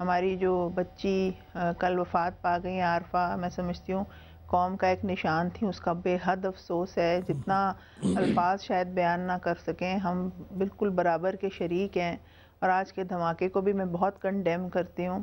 ہماری جو بچی کل وفات پا گئی عارفہ، میں سمجھتی ہوں قوم کا ایک نشان تھی، اس کا بے حد افسوس ہے، جتنا الفاظ شاید بیان نہ کر سکیں، ہم بالکل برابر کے شریک ہیں، اور آج کے دھماکے کو بھی میں بہت کنڈیم کرتی ہوں۔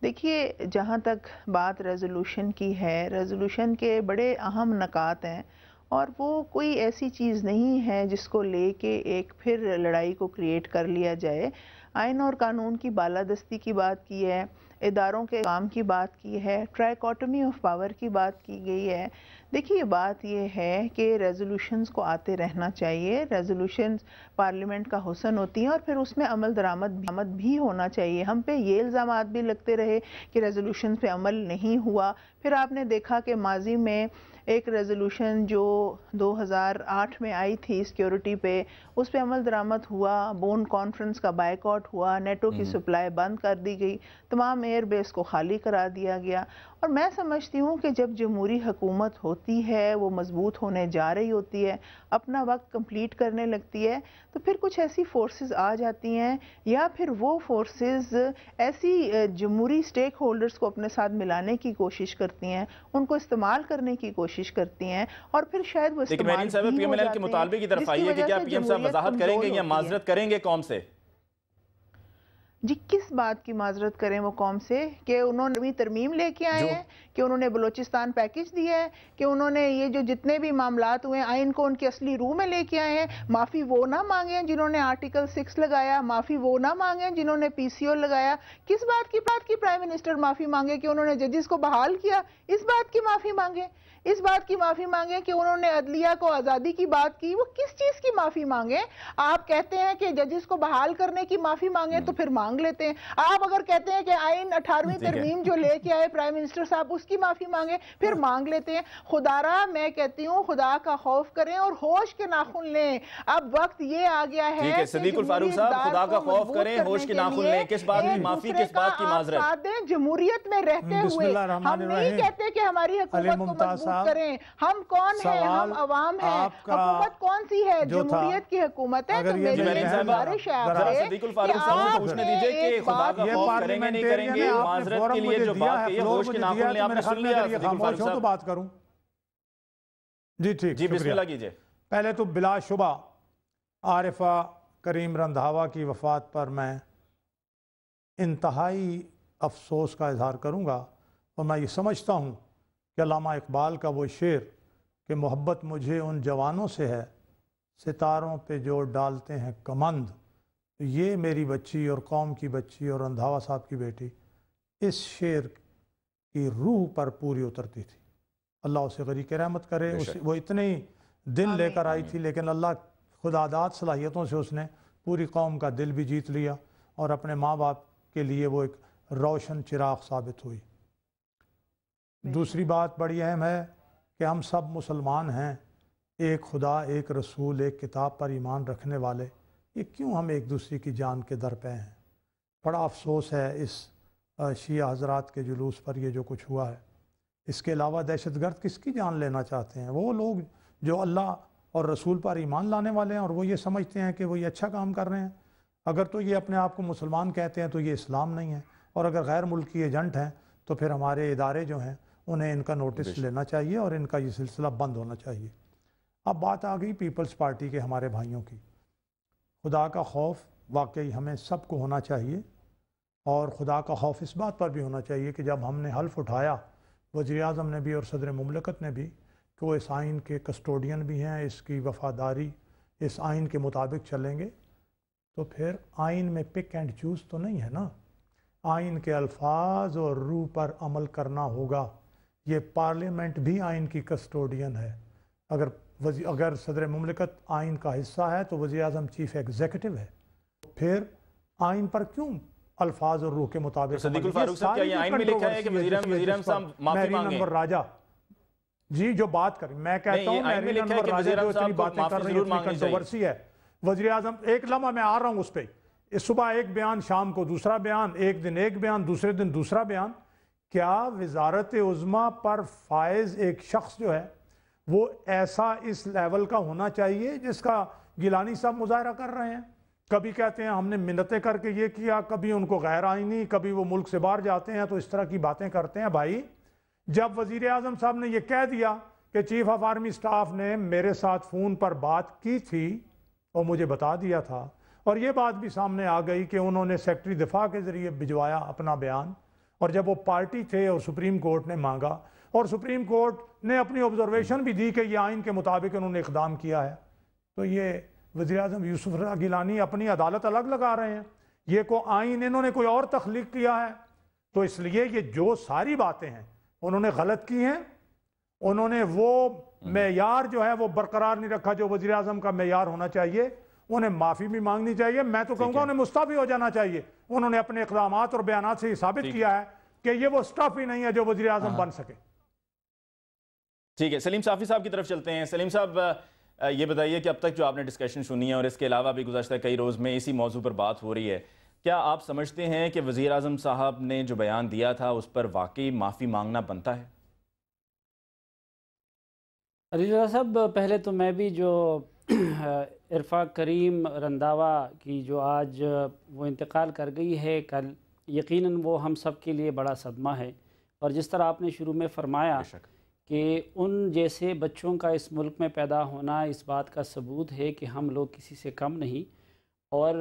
دیکھیے، جہاں تک بات ریزولوشن کی ہے، ریزولوشن کے بڑے اہم نکات ہیں، اور وہ کوئی ایسی چیز نہیں ہے جس کو لے کے ایک پھر لڑائی کو کریٹ کر لیا جائے۔ آئین اور قانون کی بالادستی کی بات کی ہے، اداروں کے کام کی بات کی ہے، ٹرائیکوٹمی آف پاور کی بات کی گئی ہے۔ دیکھیے، بات یہ ہے کہ ریزولوشنز کو آتے رہنا چاہیے، ریزولوشنز پارلیمنٹ کا حسن ہوتی ہیں، اور پھر اس میں عمل درآمد بھی ہونا چاہیے۔ ہم پہ یہ الزامات بھی لگتے رہے کہ ریزولوشنز پہ عمل نہیں ہوا، پھر آپ نے دیکھا کہ ماضی میں ایک ریزولوشن جو 2008 میں آئی تھی سیکیورٹی پہ، اس پہ عمل درآمد ہوا، بون کانفرنس کا بائیکاٹ ہوا، نیٹو کی سپلائی بند کر دی گئی، تمام ایئر بیس کو خالی کرا دیا گیا۔ اور میں سمجھتی ہوں کہ جب جمہوری حکومت ہوتی ہے، وہ مضبوط ہونے جا رہی ہوتی ہے، اپنا وقت کمپلیٹ کرنے لگتی ہے، تو پھر کچھ ایسی فورسز آ جاتی ہیں، یا پھر وہ فورسز ایسی جمہوری سٹیک ہولڈرز کو اپنے ساتھ ملانے کی کوشش کرتی ہیں، ان کو استعمال کرنے کی کوشش کرتی ہیں، اور پھر شاید وہ لیکن استعمال میرین صاحب بھی پی ایم ہو ایل ایل کے جاتے ہیں، مطالبے کی طرف جس کی آئیے کہ وجہ کیا سے پی ایم صاحب جمہوریت وضاحت کریں کمزور گے یا ہوتی ہے۔ معذرت کریں گے قوم سے؟ جی، کس بات کی معذرت کریں وہ قوم سے؟ کہ انہوں نے ترمیم لے کے آئے ہیں، کہ انہوں نے بلوچستان پیکج دیا ہے، کہ انہوں نے یہ جو جتنے بھی معاملات ہوئے آئین کو ان کی اصلی روح میں لے کے آئے ہیں؟ معافی وہ نہ مانگیں جنہوں نے آرٹیکل 6 لگایا، معافی وہ نہ مانگیں جنہوں نے پی سی او لگایا۔ کس بات کی پرائم منسٹر معافی مانگے کہ انہوں نے ججز کو بحال کیا؟ اس بات کی معافی مانگے، اس بات کی معافی مانگیں کہ انہوں نے عدلیہ کو آزادی کی بات کی۔ وہ کس چیز کی معافی مانگیں؟ آپ کہتے ہیں کہ ججز کو بحال کرنے کی معافی مانگیں تو پھر مانگ لیتے ہیں۔ آپ اگر کہتے ہیں کہ آئین 18ویں ترمیم جو لے کے آئے پرائم منسٹر صاحب، اس کی معافی مانگیں، پھر مانگ لیتے ہیں۔ خدا را، میں کہتی ہوں خدا کا خوف کریں اور ہوش کے ناخن لیں۔ اب وقت یہ آ گیا ہے کہ صدیق الفاروق صاحب، خدا کا خوف کریں، ہوش کے ناخن لیں، کس بات کی معافی، کس بات کی معذرت؟ ساتھ دیں، جمہوریت میں رہتے ہوئے ہم نہیں کہتے کہ ہماری حکومت کو مضبوط کریں۔ ہم کون ہیں؟ ہم عوام ہیں۔ حکومت کون سی ہے؟ جمہوریت کی حکومت ہے۔ تو میری گزارش ہے آپ سے صدیق الفاروق صاحب سے پوچھنے دیجئے کہ خدا کا خوف کریں گے نہیں کریں گے، معذرت کے لیے جو بات کہی ہے، ہوش کے ناخن لیں، آپ نے سن لیا صدیق الفاروق صاحب؟ تو بات کروں جی ٹھیک، جی بسم اللہ کیجئے۔ پہلے تو بلا شبہ عارفہ کریم رندھاوا کی وفات پر میں انتہائی افسوس کا اظہار کروں گا، اور میں یہ سمجھتا ہوں کہ علامہ اقبال کا وہ شعر کہ محبت مجھے ان جوانوں سے ہے ستاروں پہ جو ڈالتے ہیں کمند، یہ میری بچی اور قوم کی بچی اور رندھاوا صاحب کی بیٹی اس شعر کی روح پر پوری اترتی تھی۔ اللہ اسے غریق رحمت کرے۔ وہ اتنے ہی دل لے کر آئی تھی، لیکن اللہ خداداد صلاحیتوں سے اس نے پوری قوم کا دل بھی جیت لیا، اور اپنے ماں باپ کے لیے وہ ایک روشن چراغ ثابت ہوئی۔ دوسری بات بڑی اہم ہے کہ ہم سب مسلمان ہیں، ایک خدا، ایک رسول، ایک کتاب پر ایمان رکھنے والے، یہ کیوں ہم ایک دوسرے کی جان کے در پہ ہیں؟ بڑا افسوس ہے اس شیعہ حضرات کے جلوس پر یہ جو کچھ ہوا ہے۔ اس کے علاوہ دہشت گرد کس کی جان لینا چاہتے ہیں؟ وہ لوگ جو اللہ اور رسول پر ایمان لانے والے ہیں، اور وہ یہ سمجھتے ہیں کہ وہ یہ اچھا کام کر رہے ہیں۔ اگر تو یہ اپنے آپ کو مسلمان کہتے ہیں تو یہ اسلام نہیں ہے، اور اگر غیر ملکی ایجنٹ ہیں تو پھر ہمارے ادارے جو ہیں انہیں ان کا نوٹس لینا چاہیے، اور ان کا یہ سلسلہ بند ہونا چاہیے۔ اب بات آ گئی پیپلز پارٹی کے ہمارے بھائیوں کی۔ خدا کا خوف واقعی ہمیں سب کو ہونا چاہیے، اور خدا کا خوف اس بات پر بھی ہونا چاہیے کہ جب ہم نے حلف اٹھایا، وزیر اعظم نے بھی اور صدر مملکت نے بھی، کہ وہ اس آئین کے کسٹوڈین بھی ہیں، اس کی وفاداری، اس آئین کے مطابق چلیں گے، تو پھر آئین میں پک اینڈ چوز تو نہیں ہے نا۔ آئین کے الفاظ اور روح پر عمل کرنا ہوگا۔ یہ پارلیمنٹ بھی آئین کی کسٹوڈین ہے۔ اگر صدر مملکت آئین کا حصہ ہے تو وزیر اعظم چیف ایگزیکٹو ہے، پھر آئین پر کیوں الفاظ اور روح کے مطابق؟ صدیق الفاروق صاحب، کیا یہ آئین میں لکھا ہے کہ وزیر اعظم صاحب معافی مانگیں؟ انور راجہ جی جو بات کریں، میں کہتا ہوں میرین انور راجہ جو اتنی باتیں کر رہی ہیں، اتنی کنٹروورسی ہے۔ وزیر اعظم ایک لمحہ میں آ رہا ہوں اس پہ، اس صبح ایک بیان، شام کو دوسرا بیان، ایک دن ایک بیان، دوسرے دن دوسرا بیان۔ کیا وزارت عظمیٰ پر فائز ایک شخص جو ہے وہ ایسا اس لیول کا ہونا چاہیے جس کا گیلانی صاحب مظاہرہ کر رہے ہیں؟ کبھی کہتے ہیں ہم نے منتیں کر کے یہ کیا، کبھی ان کو غیر آئینی، کبھی وہ ملک سے باہر جاتے ہیں تو اس طرح کی باتیں کرتے ہیں۔ بھائی جب وزیر اعظم صاحب نے یہ کہہ دیا کہ چیف آف آرمی سٹاف نے میرے ساتھ فون پر بات کی تھی اور مجھے بتا دیا تھا، اور یہ بات بھی سامنے آ گئی کہ انہوں نے سیکرٹری دفاع کے ذریعے بھجوایا اپنا بیان، اور جب وہ پارٹی تھے اور سپریم کورٹ نے مانگا اور سپریم کورٹ نے اپنی آبزرویشن بھی دی کہ یہ آئین کے مطابق انہوں نے اقدام کیا ہے، تو یہ وزیر اعظم یوسف رضا گیلانی اپنی عدالت الگ لگا رہے ہیں۔ یہ کو آئین انہوں نے کوئی اور تخلیق کیا ہے، تو اس لیے یہ جو ساری باتیں ہیں انہوں نے غلط کی ہیں۔ انہوں نے وہ معیار جو ہے وہ برقرار نہیں رکھا جو وزیر اعظم کا معیار ہونا چاہیے، انہیں معافی بھی مانگنی چاہیے، میں تو کہوں گا انہیں مستعفی ہو جانا چاہیے۔ انہوں نے اپنے اقدامات اور بیانات سے یہ ثابت کیا ہے کہ یہ وہ سٹاف ہی نہیں ہے جو وزیر اعظم بن سکے۔ ٹھیک ہے، سلیم صافی صاحب کی طرف چلتے ہیں۔ سلیم صاحب یہ بتائیے کہ اب تک جو آپ نے ڈسکشن سنی ہے اور اس کے علاوہ بھی گزشتہ کئی روز میں اسی موضوع پر بات ہو رہی ہے، کیا آپ سمجھتے ہیں کہ وزیر اعظم صاحب نے جو بیان دیا تھا اس پر واقعی معافی مانگنا بنتا ہے؟ علی رضا صاحب، پہلے تو میں بھی جو عرفا کریم رنداوا کی جو آج وہ انتقال کر گئی ہے کل، یقیناً وہ ہم سب کے لیے بڑا صدمہ ہے، اور جس طرح آپ نے شروع میں فرمایا کہ ان جیسے بچوں کا اس ملک میں پیدا ہونا اس بات کا ثبوت ہے کہ ہم لوگ کسی سے کم نہیں، اور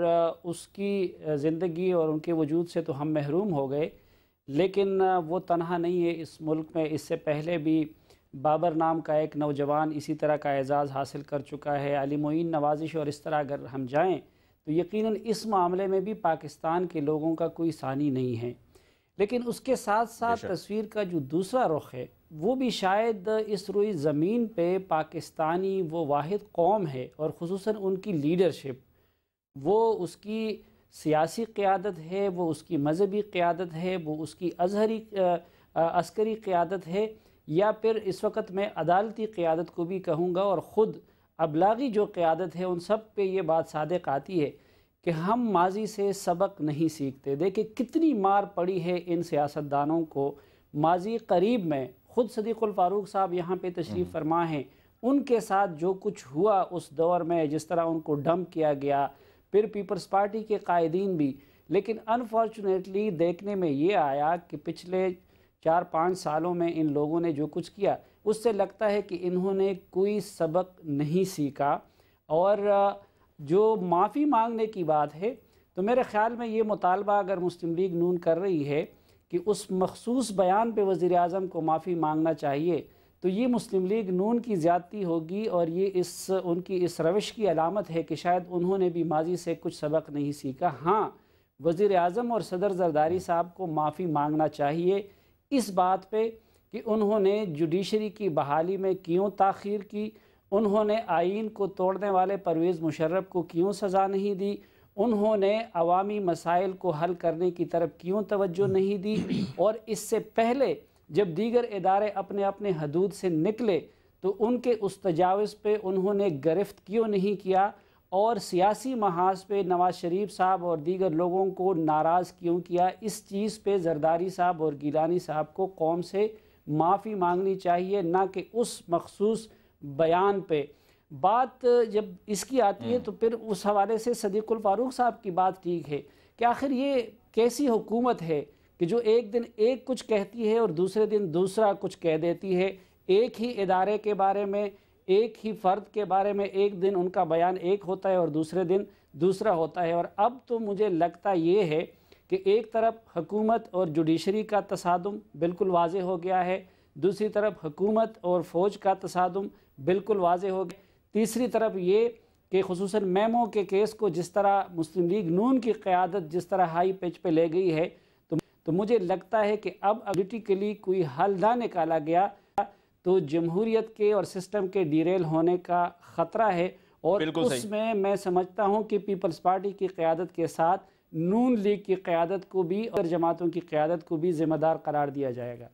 اس کی زندگی اور ان کے وجود سے تو ہم محروم ہو گئے، لیکن وہ تنہا نہیں ہے اس ملک میں۔ اس سے پہلے بھی بابر نام کا ایک نوجوان اسی طرح کا اعزاز حاصل کر چکا ہے، علی معین نوازش، اور اس طرح اگر ہم جائیں تو یقیناً اس معاملے میں بھی پاکستان کے لوگوں کا کوئی ثانی نہیں ہے۔ لیکن اس کے ساتھ ساتھ تصویر کا جو دوسرا رخ ہے وہ بھی شاید اس روئی زمین پہ پاکستانی وہ واحد قوم ہے، اور خصوصاً ان کی لیڈرشپ، وہ اس کی سیاسی قیادت ہے، وہ اس کی مذہبی قیادت ہے، وہ اس کی عسکری قیادت ہے، یا پھر اس وقت میں عدالتی قیادت کو بھی کہوں گا، اور خود ابلاغی جو قیادت ہے، ان سب پہ یہ بات صادق آتی ہے کہ ہم ماضی سے سبق نہیں سیکھتے۔ دیکھیں کتنی مار پڑی ہے ان سیاستدانوں کو ماضی قریب میں، خود صدیق الفاروق صاحب یہاں پہ تشریف فرما ہیں، ان کے ساتھ جو کچھ ہوا اس دور میں، جس طرح ان کو ڈمپ کیا گیا، پھر پیپلز پارٹی کے قائدین بھی، لیکن انفارچونیٹلی دیکھنے میں یہ آیا کہ پچھلے 4-5 سالوں میں ان لوگوں نے جو کچھ کیا اس سے لگتا ہے کہ انہوں نے کوئی سبق نہیں سیکھا۔ اور جو معافی مانگنے کی بات ہے تو میرے خیال میں یہ مطالبہ اگر مسلم لیگ نون کر رہی ہے کہ اس مخصوص بیان پہ وزیر اعظم کو معافی مانگنا چاہیے، تو یہ مسلم لیگ نون کی زیادتی ہوگی، اور یہ ان کی اس روش کی علامت ہے کہ شاید انہوں نے بھی ماضی سے کچھ سبق نہیں سیکھا۔ ہاں، وزیر اعظم اور صدر زرداری صاحب کو معافی مانگنا چاہیے اس بات پہ کہ انہوں نے جوڈیشری کی بحالی میں کیوں تاخیر کی، انہوں نے آئین کو توڑنے والے پرویز مشرف کو کیوں سزا نہیں دی، انہوں نے عوامی مسائل کو حل کرنے کی طرف کیوں توجہ نہیں دی، اور اس سے پہلے جب دیگر ادارے اپنے اپنے حدود سے نکلے تو ان کے اس تجاوز پہ انہوں نے گرفت کیوں نہیں کیا، اور سیاسی محاذ پہ نواز شریف صاحب اور دیگر لوگوں کو ناراض کیوں کیا۔ اس چیز پہ زرداری صاحب اور گیلانی صاحب کو قوم سے معافی مانگنی چاہیے، نہ کہ اس مخصوص بیان پہ۔ بات جب اس کی آتی ہے تو پھر اس حوالے سے صدیق الفاروق صاحب کی بات ٹھیک ہے کہ آخر یہ کیسی حکومت ہے کہ جو ایک دن ایک کچھ کہتی ہے اور دوسرے دن دوسرا کچھ کہہ دیتی ہے، ایک ہی ادارے کے بارے میں، ایک ہی فرد کے بارے میں ایک دن ان کا بیان ایک ہوتا ہے اور دوسرے دن دوسرا ہوتا ہے۔ اور اب تو مجھے لگتا یہ ہے کہ ایک طرف حکومت اور جوڈیشری کا تصادم بالکل واضح ہو گیا ہے، دوسری طرف حکومت اور فوج کا تصادم بالکل واضح ہو گیا، تیسری طرف یہ کہ خصوصاً میمو کے کیس کو جس طرح مسلم لیگ نون کی قیادت جس طرح ہائی پیچ پہ لے گئی ہے، تو مجھے لگتا ہے کہ اب پولیٹیکلی کوئی حل نہ نکالا گیا تو جمہوریت کے اور سسٹم کے ڈیریل ہونے کا خطرہ ہے، اور اس میں سمجھتا ہوں کہ پیپلز پارٹی کی قیادت کے ساتھ نون لیگ کی قیادت کو بھی اور جماعتوں کی قیادت کو بھی ذمہ دار قرار دیا جائے گا۔